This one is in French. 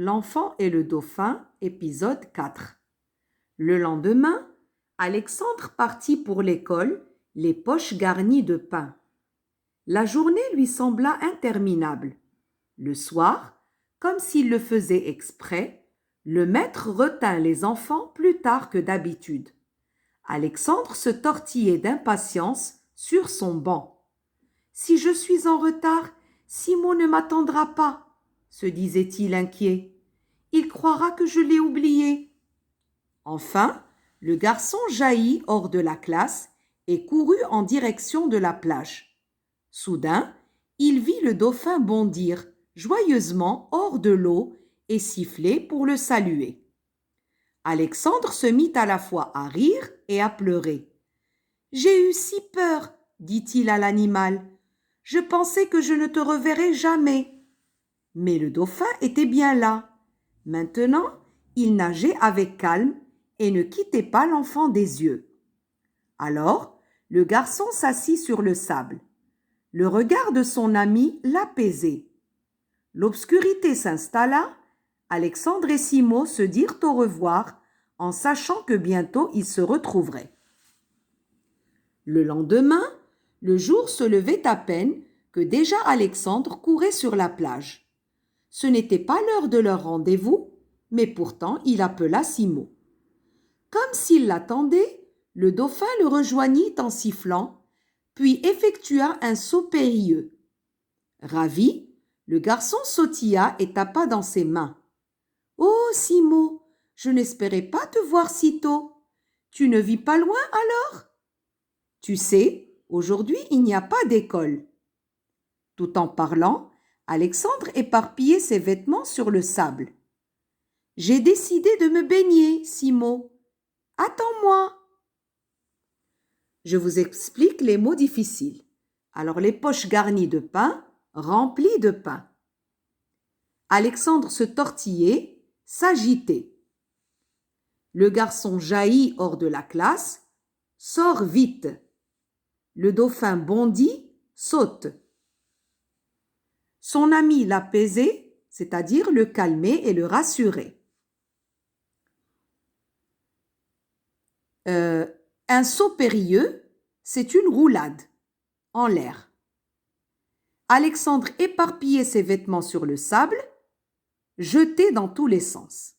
L'enfant et le dauphin, épisode 4. Le lendemain, Alexandre partit pour l'école, les poches garnies de pain. La journée lui sembla interminable. Le soir, comme s'il le faisait exprès, le maître retint les enfants plus tard que d'habitude. Alexandre se tortillait d'impatience sur son banc. « Si je suis en retard, Simon ne m'attendra pas, » se disait-il inquiet. « Il croira que je l'ai oublié. » Enfin, le garçon jaillit hors de la classe et courut en direction de la plage. Soudain, il vit le dauphin bondir joyeusement hors de l'eau et siffler pour le saluer. Alexandre se mit à la fois à rire et à pleurer. « J'ai eu si peur, » dit-il à l'animal. « Je pensais que je ne te reverrais jamais. » Mais le dauphin était bien là. Maintenant, il nageait avec calme et ne quittait pas l'enfant des yeux. Alors, le garçon s'assit sur le sable. Le regard de son ami l'apaisait. L'obscurité s'installa. Alexandre et Simon se dirent au revoir en sachant que bientôt ils se retrouveraient. Le lendemain, le jour se levait à peine que déjà Alexandre courait sur la plage. Ce n'était pas l'heure de leur rendez-vous, mais pourtant il appela Simon. Comme s'il l'attendait, le dauphin le rejoignit en sifflant, puis effectua un saut périlleux. Ravi, le garçon sautilla et tapa dans ses mains. « Oh, Simon, je n'espérais pas te voir si tôt. Tu ne vis pas loin alors ? Tu sais, aujourd'hui il n'y a pas d'école. » Tout en parlant, Alexandre éparpillait ses vêtements sur le sable. « J'ai décidé de me baigner, Simon. Attends-moi. » Je vous explique les mots difficiles. Alors, les poches garnies de pain, remplies de pain. Alexandre se tortillait, s'agitait. Le garçon jaillit hors de la classe, sort vite. Le dauphin bondit, saute. Son ami l'apaisait, c'est-à-dire le calmait et le rassurait. Un saut périlleux, c'est une roulade en l'air. Alexandre éparpillait ses vêtements sur le sable, jetés dans tous les sens.